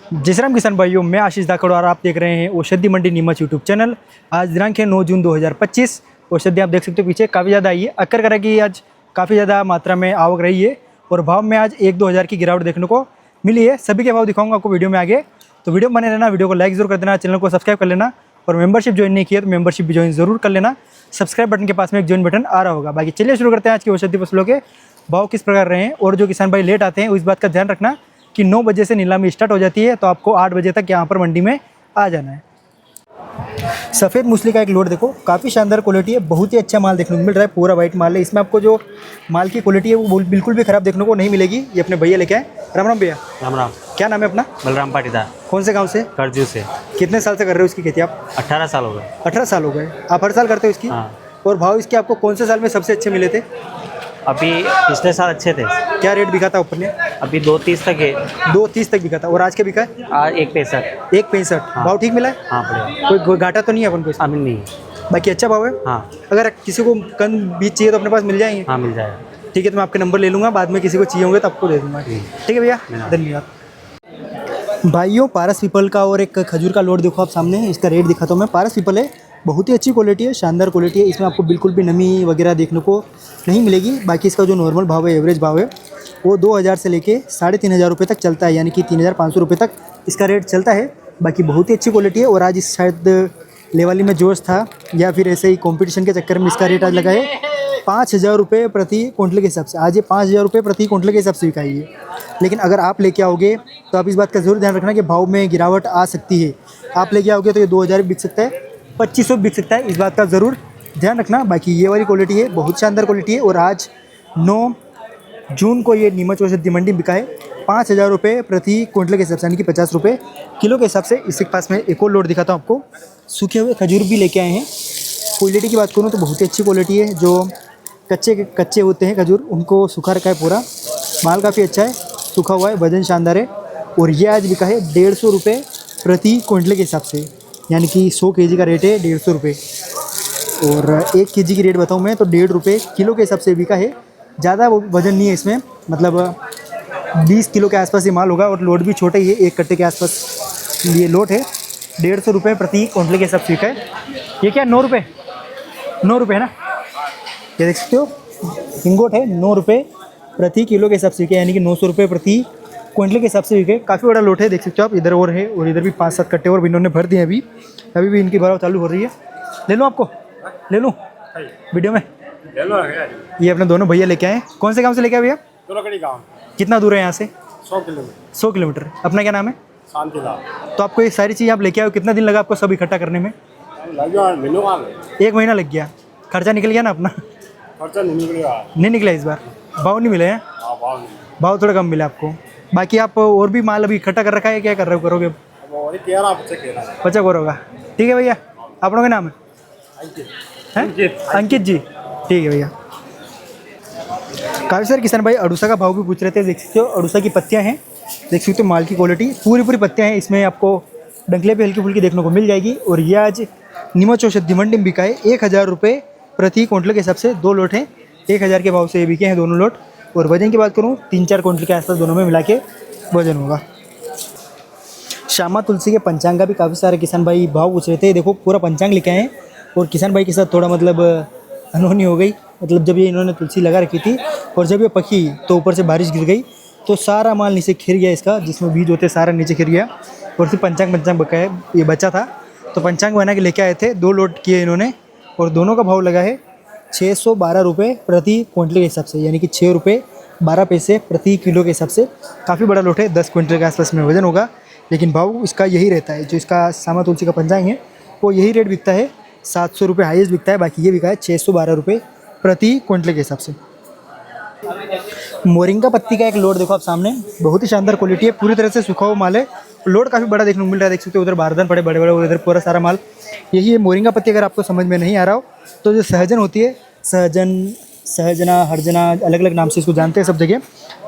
जय श्री राम किसान भाइयों, मैं आशीष धाकड़ और आप देख रहे हैं औषधि मंडी नीमच यूट्यूब चैनल। आज दिनांक है 9 जून 2025। औषधि आप देख सकते हो पीछे काफ़ी ज़्यादा आई है। अक्कर करा कि आज काफ़ी ज़्यादा मात्रा में आवक रही है और भाव में आज 1-2 हज़ार की गिरावट देखने को मिली है। सभी के भाव दिखाऊंगा आपको वीडियो में आगे, तो वीडियो बने रहना। वीडियो को लाइक जरूर कर देना, चैनल को सब्सक्राइब कर लेना और मेंबरशिप ज्वाइन नहीं किया तो मेंबरशिप भी ज्वाइन जरूर कर लेना। सब्सक्राइब बटन के पास में एक ज्वाइन बटन आ रहा होगा। बाकी चलिए शुरू करते हैं आज की औषधि फसलों के भाव किस प्रकार रहे हैं। और जो किसान भाई लेट आते हैं इस बात का ध्यान रखना कि 9 बजे से नीलामी स्टार्ट हो जाती है, तो आपको 8 बजे तक यहाँ पर मंडी में आ जाना है। सफ़ेद मूसली का एक लोड देखो, काफ़ी शानदार क्वालिटी है, बहुत ही अच्छा माल देखने को मिल रहा है। पूरा वाइट माल है। इसमें आपको जो माल की क्वालिटी है वो बिल्कुल भी खराब देखने को नहीं मिलेगी। ये अपने भैया लेके आए। राम राम भैया। राम राम। क्या नाम है अपना? बलराम पाटीदार। कौन से गाँव से? करजू से। कितने साल से कर रहे हो इसकी खेती आप? 18 साल हो गए। 18 साल हो गए। आप हर साल करते हो इसकी? हाँ। और भाव इसके आपको कौन से साल में सबसे अच्छे मिले थे? अभी पिछले साल अच्छे थे। क्या रेट बिका था ऊपर ने? अभी 2.30 तक है। 2.30 तक बिका था। और आज क्या बिका है? आज 1.65। 1.65। हाँ। भाव ठीक मिला है? हाँ बढ़िया। कोई घाटा तो नहीं है अपन को इसमें? अभी नहीं। बाकी अच्छा भाव है। हाँ। अगर किसी को कन बीज चाहिए तो अपने पास मिल जाएंगे? हाँ मिल जाएगा। ठीक है, तो मैं आपके नंबर ले लूँगा, बाद में किसी को चाहिए होंगे तो आपको दे दूँगा। ठीक है भैया, धन्यवाद। भाइयों, पारस पीपल का और एक खजूर का लोड देखो आप सामने। इसका रेट दिखाता हूँ मैं। पारस पीपल है, बहुत ही अच्छी क्वालिटी है, शानदार क्वालिटी है। इसमें आपको बिल्कुल भी नमी वगैरह देखने को नहीं मिलेगी। बाकी इसका जो नॉर्मल भाव है, एवरेज भाव है, वो 2000 से लेके 3500 रुपये तक चलता है, यानी कि 3500 रुपये तक इसका रेट चलता है। बाकी बहुत ही अच्छी क्वालिटी है। और आज इस शायद लेवाली में जोश था या फिर ऐसे ही कंपटीशन के चक्कर में इसका रेट आज लगा है 5000 रुपये प्रति क्विंटल के हिसाब से। आज ये 5000 रुपये प्रति क्विंटल के हिसाब से बिकाई है। लेकिन अगर आप लेके आओगे तो आप इस बात का जरूर ध्यान रखना कि भाव में गिरावट आ सकती है। आप लेके आओगे तो ये 2000 बिक सकता है, 2500 बिक सकता है, इस बात का ज़रूर ध्यान रखना। बाकी ये वाली क्वालिटी है, बहुत शानदार क्वालिटी है। और आज 9 जून को ये नीमच औषधि मंडी बिका है 5000 रुपये प्रति क्विंटल के हिसाब से, यानी कि 50 रुपये किलो के हिसाब से। इसके पास में एक और लोड दिखाता हूँ आपको। सूखे हुए खजूर भी लेके आए हैं। क्वालिटी की बात करूँ तो बहुत ही अच्छी क्वालिटी है। जो कच्चे होते हैं खजूर, उनको सूखा रखा है पूरा। माल काफ़ी अच्छा है, सूखा हुआ है, वजन शानदार है। और ये आज बिका है 150 रुपये प्रति क्विंटल के हिसाब से, यानी कि 100 kg का रेट है 150 रुपये। और 1 kg की रेट बताऊँ मैं तो 1.5 रुपये किलो के हिसाब से बिका है। ज़्यादा वजन नहीं है इसमें, मतलब 20 किलो के आसपास ये माल होगा। और लोड भी छोटा ही है, 1 कट्टे के आसपास ये लोड है। 150 रुपये प्रति क्विंटल के हिसाब से बिका है। ये क्या 9 रुपये? 9 रुपये है ना? ये देख सकते हो, इंगोट है। 9 रुपये प्रति किलो के हिसाब से बिके, यानी कि 900 रुपये प्रति क्विंटल के हिसाब से बिके। काफ़ी बड़ा लोट है, देख सकते हो आप। इधर और है और इधर भी 5-7 कट्टे और इन्होंने भर दिए। अभी भी इनकी भराव चालू हो रही है। ले लूँ आपको? ले लूँ वीडियो में? ले लो। ये अपने दोनों भैया लेके आए। कौन से गाँव से लेके आए भैया? गाँव। कितना दूर है यहाँ से? 100 किलोमीटर। 100 किलोमीटर। अपना क्या नाम है? शांतिलाल। तो आपको ये सारी चीज़ आप लेके आए, कितना दिन लगा आपको सब इकट्ठा करने में? 1 महीना लग गया। खर्चा निकल गया ना अपना? खर्चा नहीं निकला इस बार। भाव नहीं मिले हैं? भाव थोड़ा कम मिला आपको। बाकी आप और भी माल अभी इकट्ठा कर रखा है, क्या कर रहे हो? करोगे? बचा को होगा। ठीक है भैया, आप लोगों का नाम है? अंकित जी। ठीक है भैया। काफ़ी सारे किसान भाई अड़ूसा का भाव भी पूछ रहे थे। देख सकते हो अड़ूसा की पत्तियाँ हैं, देख सकते हो माल की क्वालिटी पूरी पत्तियाँ हैं। इसमें आपको डंकले भी हल्की फुल्की देखने को मिल जाएगी। और ये आज नीमच औषधि मंडी में बिका है 1000 रुपये प्रति क्विंटल के हिसाब से। 2 लोट हैं, 1000 के भाव से ये बिके हैं दोनों लोट। और वजन की बात करूँ 3-4 क्विंटल के आसपास दोनों में मिला के वजन होगा। श्यामा तुलसी के पंचांग का भी काफ़ी सारे किसान भाई भाव पूछ रहे थे। देखो पूरा पंचांग लिखे हैं। और किसान भाई के साथ थोड़ा मतलब अनहोनी हो गई। मतलब जब ये इन्होंने तुलसी लगा रखी थी और जब ये पकी तो ऊपर से बारिश गिर गई तो सारा माल नीचे खिर गया। इसका जिसमें बीज होते सारा नीचे खिर गया। और फिर पंचांग बका है, ये बचा था तो पंचांग बना के लेके आए थे। 2 लोट किए इन्होंने और दोनों का भाव लगा है 612 रुपये प्रति क्विंटल के हिसाब से, यानी कि 6 रुपये 12 पैसे प्रति किलो के हिसाब से। काफ़ी बड़ा लोट है, 10 क्विंटल के आसपास में वजन होगा। लेकिन भाव इसका यही रहता है। जो इसका श्यामा तुलसी का पंचांग है वो यही रेट बिकता है। 700 रुपये हाईएस्ट बिकता है। बाकी ये बिका है 612 रुपये प्रति क्विंटल के हिसाब से। मोरिंगा पत्ती का एक लोड देखो आप सामने, बहुत ही शानदार क्वालिटी है, पूरी तरह से सूखा हुआ माल है। लोड काफ़ी बड़ा देखने को मिल रहा है, देख सकते हो। उधर बारदान पड़े बड़े और इधर पूरा सारा माल यही है। मोरिंगा पत्ती अगर आपको समझ में नहीं आ रहा हो तो जो सहजन होती है, सहजना, हरजना, अलग अलग नाम से इसको जानते हैं सब जगह।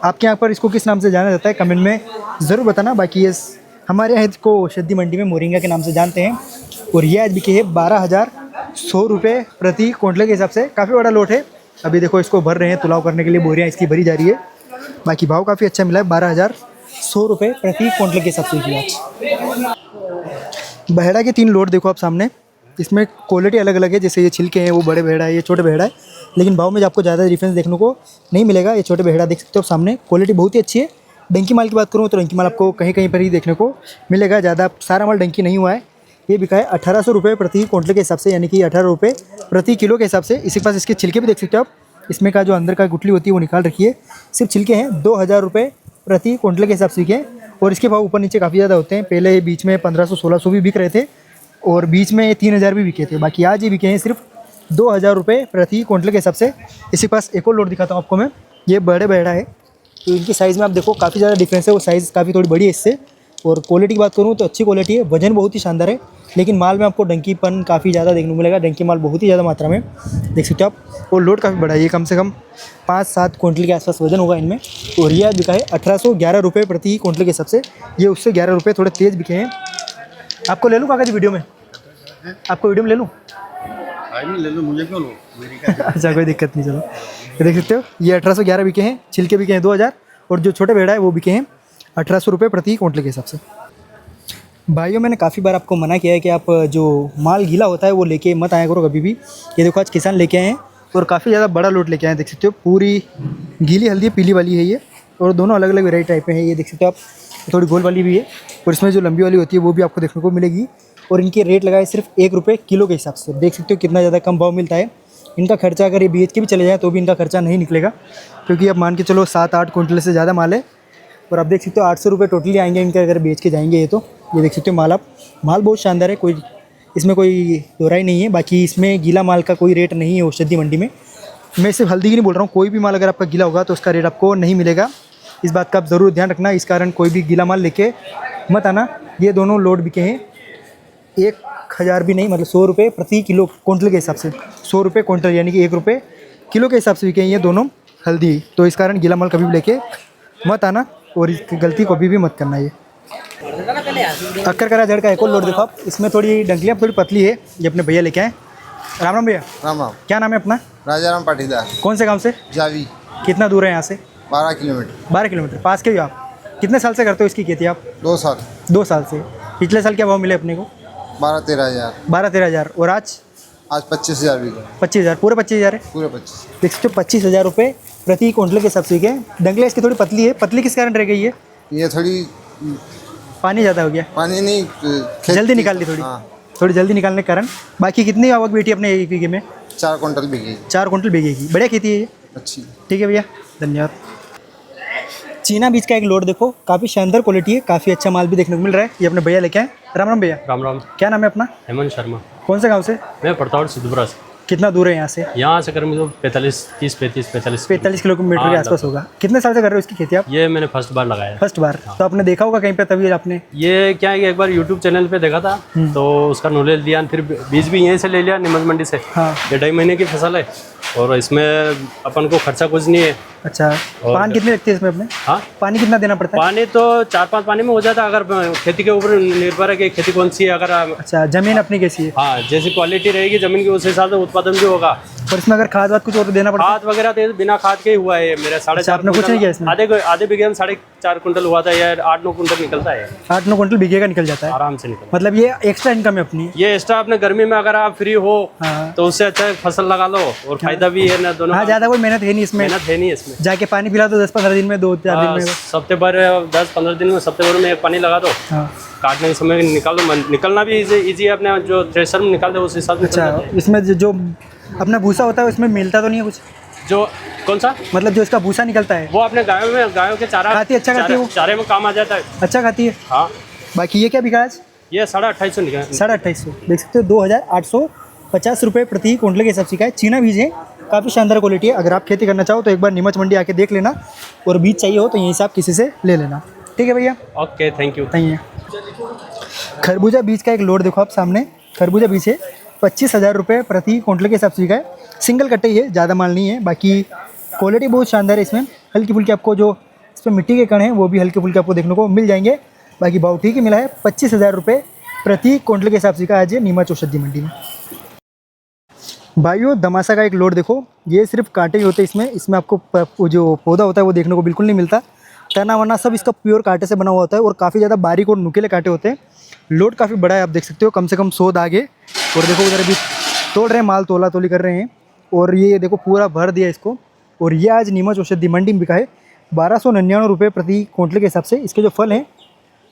आपके यहाँ पर इसको किस नाम से जाना जाता है कमेंट में ज़रूर बताना। बाकी ये हमारे यहाँ इसको औषधि मंडी में मोरिंगा के नाम से जानते हैं। और ये आज बिके है 12,100 रुपये प्रति क्विंटल के हिसाब से। काफ़ी बड़ा लोट है। अभी देखो इसको भर रहे हैं, तुलाव करने के लिए बोरियाँ इसकी भरी जा रही है। बाकी भाव काफ़ी अच्छा मिला है, 12,000 100 रुपये प्रति क्विंटल के हिसाब से बिकी आज। बहेड़ा के 3 लोड देखो आप सामने, इसमें क्वालिटी अलग अलग है। जैसे ये छिलके हैं वो बड़े बहेड़ा है, ये छोटे बहेड़ा है, लेकिन भाव में आपको ज़्यादा डिफरेंस देखने को नहीं मिलेगा। ये छोटे बहेड़ा देख सकते हो आप सामने, क्वालिटी बहुत ही अच्छी है। डंकी माल की बात करूँ तो डंकी माल आपको कहीं कहीं पर ही देखने को मिलेगा, ज़्यादा सारा माल डंकी नहीं हुआ है। ये बिका है 1800 रुपये प्रति क्विंटल के हिसाब से, यानी कि 18 रुपये प्रति किलो के हिसाब से। इसी के पास इसके छिलके भी देख सकते हो आप, इसमें का जो अंदर का गुठली होती है वो निकाल रखी है। सिर्फ छिलके हैं 2000 रुपये प्रति क्विंटल के हिसाब से बिके हैं। और इसके भाव ऊपर नीचे काफ़ी ज़्यादा होते हैं। पहले बीच में 1500-1600 भी बिक रहे थे और बीच में 3000 भी बिके थे। बाकी आज ये बिके हैं सिर्फ 2000 रुपये प्रति क्विंटल के हिसाब से। इसी पास एक और लोड दिखाता हूँ आपको मैं, ये बड़े बहेड़ा है। तो इनकी साइज़ में आप देखो काफ़ी ज़्यादा डिफरेंस है, वो साइज़ काफ़ी थोड़ी बड़ी है इससे। और क्वालिटी की बात करूँ तो अच्छी क्वालिटी है, वजन बहुत ही शानदार है, लेकिन माल में आपको डंकीपन काफ़ी ज़्यादा देखने को मिलेगा। डंकी माल बहुत ही ज़्यादा मात्रा में देख सकते हो आप। और लोड काफ़ी बड़ा है, ये कम से कम 5-7 क्विंटल के आसपास वजन होगा इनमें। और ये बिका है 1811 रुपये प्रति क्विंटल के हिसाब से। ये उससे 11 रुपये थोड़े तेज़ बिके हैं। आपको ले लूँ कागज वीडियो में, आपको वीडियो में ले लूँ? ले लो, मुझे क्यों लो? अच्छा कोई दिक्कत नहीं, चलो। ये देख सकते हो ये 1811 बिके हैं, छिलके बिके हैं 2000, और जो छोटे भेड़ा है वो बिके हैं 1800 रुपये प्रति क्विंटल के हिसाब से। भाइयों मैंने काफ़ी बार आपको मना किया है कि आप जो माल गीला होता है वो लेके मत आया करो कभी भी। ये देखो आज किसान लेके आए हैं और काफ़ी ज़्यादा बड़ा लोड लेके आए हैं, देख सकते हो। पूरी गीली हल्दी पीली वाली है ये, और दोनों अलग अलग वेराइटी टाइप में है। ये देख सकते हो आप, थोड़ी गोल वाली भी है और इसमें जो लंबी वाली होती है वो भी आपको देखने को मिलेगी। और इनके रेट लगाए सिर्फ 1 रुपये किलो के हिसाब से। देख सकते हो कितना ज़्यादा कम भाव मिलता है। इनका खर्चा अगर ये BH के भी चले जाए तो भी इनका खर्चा नहीं निकलेगा, क्योंकि अब मान के चलो 7-8 क्विंटल से ज़्यादा माल है। और आप देख सकते हो 800 रुपये टोटली आएंगे इनके अगर बेच के जाएंगे। ये देख सकते हो माल, आप माल बहुत शानदार है, कोई इसमें कोई दोहराई नहीं है। बाकी इसमें गीला माल का कोई रेट नहीं है औषधि मंडी में। मैं सिर्फ हल्दी की नहीं बोल रहा हूँ, कोई भी माल अगर आपका गीला होगा तो उसका रेट आपको नहीं मिलेगा। इस बात का आप ज़रूर ध्यान रखना। इस कारण कोई भी गीला माल लेके मत आना। ये दोनों लोड बिके हैं 1000 भी नहीं, मतलब 100 रुपये प्रति किलो क्विंटल के हिसाब से। 100 रुपये क्विंटल यानी कि 1 रुपये किलो के हिसाब से बिके हैं ये दोनों हल्दी। तो इस कारण गीला माल कभी भी लेके मत आना और इसकी गलती कभी भी मत करना। ये अक्कर करा जड़ का एक और लोड देखो आप, इसमें थोड़ी डंकलियाँ थोड़ी पतली है, ये अपने भैया लेके आए। राम राम भैया। राम राम। क्या नाम है अपना? राजाराम पाटीदार। कौन से गांव से? जावी। कितना दूर है यहाँ से? 12 किलोमीटर। 12 किलोमीटर पास के ही आप? कितने साल से करते हो इसकी खेती आप? 2 साल। 2 साल से। पिछले साल क्या भाव मिले अपने को? 12-13 हज़ार। 12-13 हज़ार। और आज 25,000 भी। 25,000, पूरे 25,000 है। पूरे 25। देख सकते हो 25,000 रुपये प्रति क्विंटल के हिसाब से बिके। डंकलियाँ इसकी थोड़ी पतली है। पतली किस कारण रह गई है? ये थोड़ी पानी ज़्यादा हो गया, पानी नहीं, जल्दी निकाल ली थोड़ी। हाँ। थोड़ी जल्दी निकालने के कारण। बाकी कितनी आवक बेटी अपने एक बीघे में? 4 क्विंटल बिकी। 4 क्विंटल बिकेगी। बढ़िया खेती है ये। अच्छी। ठीक है भैया, धन्यवाद। चीना बीज का एक लोड देखो, काफ़ी शानदार क्वालिटी है, काफ़ी अच्छा माल भी देखने को मिल रहा है। ये अपने भैया लेके आए। राम राम भैया। राम राम। क्या नाम है अपना? हेमंत शर्मा। कौन से गांव से? मैं प्रताप सिद्धपुरा से। कितना दूर है यहाँ से? यहाँ से करीब 45 किलोमीटर के आसपास होगा। कितने साल से कर रहे हो इसकी खेती आप? ये मैंने फर्स्ट बार लगाया है। फर्स्ट बार? तो आपने देखा होगा कहीं पे तभी आपने? ये क्या है कि एक बार यूट्यूब चैनल पे देखा था तो उसका नॉलेज लिया, फिर बीज भी यहीं से ले लिया नीमच मंडी से। हाँ। ये 2.5 महीने की फसल है और इसमें अपन को खर्चा कुछ नहीं है। अच्छा, पानी कितनी लगती है इसमें अपने? हाँ, पानी कितना देना पड़ता है? पानी तो 4-5 पानी में हो जाता है, अगर खेती के ऊपर निर्भर है कि खेती कौन सी है। अगर अच्छा, ज़मीन अपनी कैसी है? हाँ, जैसी क्वालिटी रहेगी ज़मीन की उस हिसाब से उत्पादन भी होगा। और इसमें अगर खाद वाद कुछ और देना पड़ता है? खाद वगैरह तो बिना खाद के ही हुआ है मेरा। 4.5 आपने कुछ नहीं किया इसमें? आधे बीघे में 4.5 कुंटल हुआ था, या 8-9 कुंटल निकलता है। 8-9 कुंटल बीघे का निकल जाता है आराम से निकलता मतलब ये एक्स्ट्रा इनकम है अपनी? ये एक्स्ट्रा अपने गर्मी में अगर आप फ्री हो हाँ। तो उससे अच्छा फसल लगा लो और फायदा भी है ना दोनों। हाँ, ज़्यादा कोई मेहनत है नहीं इसमें। मेहनत है नहीं इसमें। जाके पानी पिला दो 10-15 दिन में, 2-4 दिन में। सप्ते भर 10-15 दिन में, सप्ते भर में एक पानी लगा दो। हाँ। काटने के समय निकाल दो, निकलना भी इजी है। अपने जो थ्रेशर में निकाल दो उस हिसाब से। अच्छा, इसमें जो अपना भूसा होता है उसमें मिलता तो नहीं है कुछ? जो कौन सा? मतलब जो इसका भूसा निकलता है वो अपने गायों के चारा खाती है। अच्छा खाती है वो? चारे में काम आ जाता है। अच्छा खाती है। हाँ। बाकी ये क्या बिका आज? ये 2,250 निकला। 2,250 देख सकते हो। 2,850 रुपये प्रति क्विंटल के हिसाब से का है। चीना बीज है, काफ़ी शानदार क्वालिटी है। अगर आप खेती करना चाहो तो एक बार नीमच मंडी आके देख लेना, और बीज चाहिए हो तो यहीं से आप किसी से ले लेना। ठीक है भैया, ओके, थैंक यू। नहीं है। खरबूजा बीज का एक लोड देखो आप सामने। खरबूजा बीज है 25,000 रुपये प्रति क्विंटल के हिसाब से का है। सिंगल कट्टे ही है, ज़्यादा माल नहीं है। बाकी क्वालिटी बहुत शानदार है इसमें। हल्की फुल्की आपको जो इसमें मिट्टी के कण हैं वो भी हल्के फुल्के आपको देखने को मिल जाएंगे। बाकी भाव ठीक ही मिला है, 25,000 रुपये प्रति क्विंटल के हिसाब से का आज नीमच औषधि मंडी में। भाइयों दमासा का एक लोड देखो, ये सिर्फ कांटे ही होते हैं इसमें आपको जो पौधा होता है वो देखने को बिल्कुल नहीं मिलता। तना वना सब इसका प्योर कांटे से बना हुआ होता है और काफ़ी ज़्यादा बारीक और नुकीले कांटे होते हैं। लोड काफ़ी बड़ा है, आप देख सकते हो, कम से कम 100 दागे। और देखो उधर अभी तोड़ रहे हैं, माल तोला तोली कर रहे हैं। और ये देखो पूरा भर दिया इसको। और ये आज नीमच औषधि मंडी में बिका है 1299 रुपये प्रति क्विंटल के हिसाब से। इसके जो फल हैं,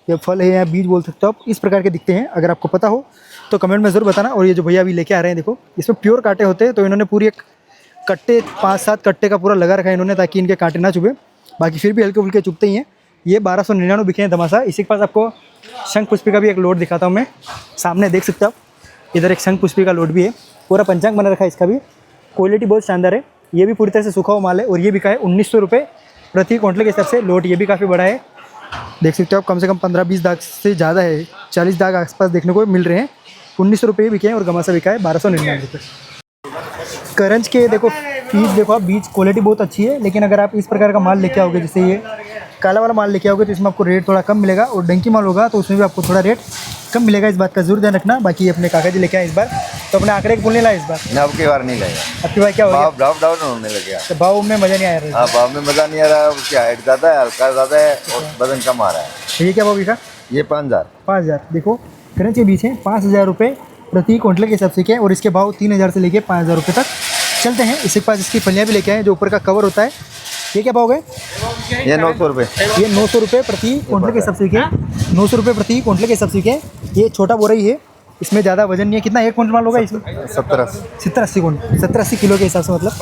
ये फल है या बीज बोल सकते हो आप, इस प्रकार के दिखते हैं। अगर आपको पता हो तो कमेंट में ज़रूर बताना। और ये जो भैया अभी लेके आ रहे हैं, देखो इसमें प्योर कांटे होते हैं, तो इन्होंने पूरी एक कट्टे 5-7 कट्टे का पूरा लगा रखा है इन्होंने, ताकि इनके कांटे ना चुभे। बाकी फिर भी हल्के फुल्के चुभते ही हैं। ये 1299 बिके हैं धमासा। इसी के पास आपको शंख पुष्पी का भी एक लोड दिखाता हूँ मैं, सामने देख सकते हो आप। इधर एक शंख पुष्पी का लोड भी है, पूरा पंचांग बना रखा है इसका भी। क्वालिटी बहुत शानदार है। ये भी पूरी तरह से सूखा हुआ माल है और ये बिका है 1900 रुपये प्रति क्विंटल के हिसाब से। लोड ये भी काफ़ी बड़ा है, देख सकते हो आप। कम से कम 15-20 दाग से ज़्यादा है, 40 दाग आसपास देखने को मिल रहे हैं। 1900 रुपये बिके हैं और गमासा बिका है 1299 रुपये। करंज के देखो बीज, देखो आप, बीज क्वालिटी बहुत अच्छी है। लेकिन अगर आप इस प्रकार का माल लेके आओगे, जैसे ये काला वाला माल लेके आओगे, तो इसमें आपको रेट थोड़ा कम मिलेगा। और डंकी माल होगा तो उसमें भी आपको थोड़ा रेट कम मिलेगा, इस बात का जरूर ध्यान रखना। बाकी अपने काका जी लेके आए इस बार, तो अपने आंकड़े बोलने लाए इस बार। ना अब की बार नहीं लगेगा। अब की बार क्या हो गया? भाव डाउन होने लग गया। तो भाव में मज़ा नहीं आया रहा। हाँ, भाव में मजा नहीं आ रहा। उसकी हाइट ज़्यादा है, हल्का ज़्यादा है और वजन कम आ रहा है। ये क्या भाव बिका? ये 5000। 5000। देखो करंज के बीच है 5000 रुपये प्रति क्विंटल के हिसाब से क्या है। और इसके भाव 3000 से लेके 5000 रुपये तक चलते हैं। इसके पास इसकी फलियाँ भी लेके आए, जो ऊपर का कवर होता है। ये क्या भाव है? ये 900 रुपये। ये 900 रुपये प्रति क्विंटल के हिसाब से क्या है। 900 रुपये प्रति क्विंटल के हिसाब से क्या है। ये छोटा बोरा ही है, इसमें ज़्यादा वजन नहीं है। कितना 1 क्विंटल माल होगा इसमें? 70-80 क्विंटल, 70-80 किलो के हिसाब से, मतलब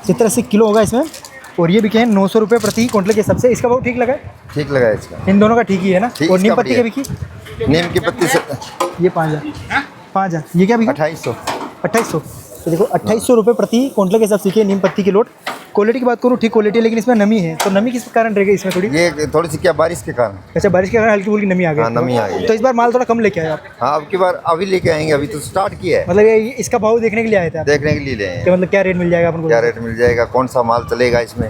70-80 किलो होगा इसमें। और ये बिके हैं 900 रुपये प्रति क्विंटल के हिसाब से। इसका भाव ठीक लगा है? ठीक लगा इसका। इन दोनों का ठीक ही है ना। ठीक, और नीम इसका पत्ती के बढ़िया। बिकी? नीम की पत्ती से ये 5000। ये क्या बिका? 2800। 2800। तो देखो 2800 रुपये प्रति क्विंटल के हिसाब से नीम पत्ती की लोड। क्वालिटी की बात करूँ, ठीक क्वालिटी है, लेकिन इसमें नमी है। तो नमी किस कारण रहेगी इसमें थोड़ी? ये थोड़ी सी क्या बारिश के कारण। अच्छा, बारिश के कारण हल्की फुल्की नमी आ गई। हाँ, नमी आ गई। तो इस बार माल थोड़ा कम लेके आए आप? हाँ, अब की बार अभी लेके आएंगे। अभी तो स्टार्ट किया है, मतलब ये इसका भाव देखने के लिए आए थे आप? देखने के लिए ले आए कि हैं। मतलब क्या रेट मिल जाएगा अपन को? क्या रेट मिल जाएगा, कौन सा माल चलेगा इसमें।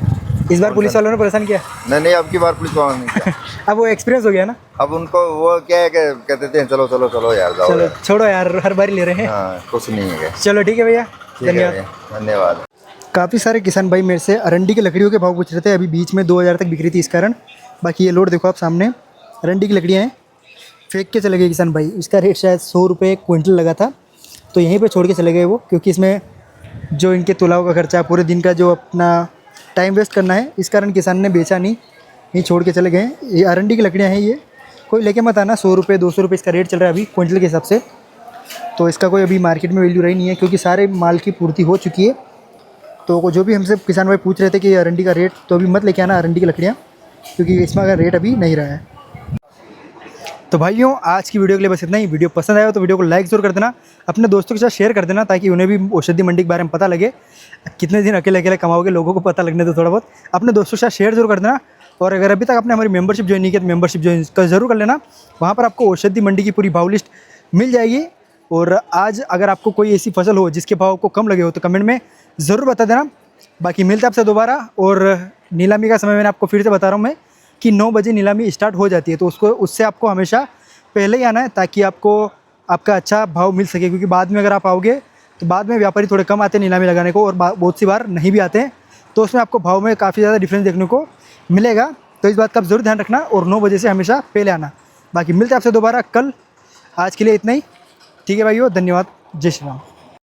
इस बार पुलिस वालों ने परेशान किया? नहीं, अब की बार पुलिस वाला नहीं किया। अब वो एक्सपीरियंस हो गया ना। अब उनको वो क्या है कि कहते थे चलो चलो चलो यार जाओ चलो यार। छोड़ो यार, हर बार ले रहे हैं। हाँ, कुछ नहीं है। चलो ठीक है भैया, ठीक है धन्यवाद। भैया, धन्यवाद। काफ़ी सारे किसान भाई मेरे से अरंडी की लकड़ियों के भाव पूछ रहे थे। अभी बीच में 2000 तक बिक रही थी इस कारण। बाकी ये लोड देखो आप सामने, अरंडी की लकड़ियाँ हैं, फेंक के चले गए किसान भाई। इसका रेट शायद 100 रुपये क्विंटल लगा था, तो यहीं पे छोड़ के चले गए वो, क्योंकि इसमें जो इनके तुलाव का खर्चा, पूरे दिन का जो अपना टाइम वेस्ट करना है, इस कारण किसान ने बेचा नहीं, यहीं छोड़ के चले गए। ये अरंडी की लकड़ियाँ हैं, ये कोई लेके मत आना। 100 रुपये 200 रुपये इसका रेट चल रहा है अभी क्विंटल के हिसाब से। तो इसका कोई अभी मार्केट में वैल्यू रही नहीं है, क्योंकि सारे माल की पूर्ति हो चुकी है। तो जो भी हमसे किसान भाई पूछ रहे थे कि अरंडी का रेट, तो अभी मत लेके आना अरंडी की लकड़ियाँ, क्योंकि इसमें का रेट अभी नहीं रहा है। तो भाइयों, आज की वीडियो के लिए बस इतना ही। वीडियो पसंद आया हो तो वीडियो को लाइक ज़रूर कर देना, अपने दोस्तों के साथ शेयर कर देना, ताकि उन्हें भी औषधि मंडी के बारे में पता लगे। कितने दिन अकेले अकेले कमाओगे, लोगों को पता लगने दो थोड़ा बहुत। अपने दोस्तों के साथ शेयर जरूर कर देना। और अगर अभी तक आपने हमारी मेंबरशिप ज्वाइन नहीं किया तो मेंबरशिप ज्वाइन ज़रूर कर लेना। वहाँ पर आपको औषधि मंडी की पूरी भाव लिस्ट मिल जाएगी। और आज अगर आपको कोई ऐसी फसल हो जिसके भाव आपको कम लगे हो, तो कमेंट में ज़रूर बता देना। बाकी मिलते हैं आपसे दोबारा। और नीलामी का समय मैंने आपको फिर से बता रहा हूँ मैं, कि 9 बजे नीलामी स्टार्ट हो जाती है, तो उससे आपको हमेशा पहले ही आना है, ताकि आपको आपका अच्छा भाव मिल सके। क्योंकि बाद में अगर आप आओगे तो बाद में व्यापारी थोड़े कम आते हैं नीलामी लगाने को, और बहुत सी बार नहीं भी आते हैं, तो उसमें आपको भाव में काफ़ी ज़्यादा डिफरेंस देखने को मिलेगा। तो इस बात का आप ज़रूर ध्यान रखना, और 9 बजे से हमेशा पहले आना। बाकी मिलते हैं आपसे दोबारा कल। आज के लिए इतना ही, ठीक है भाइयों, धन्यवाद, जय श्री राम।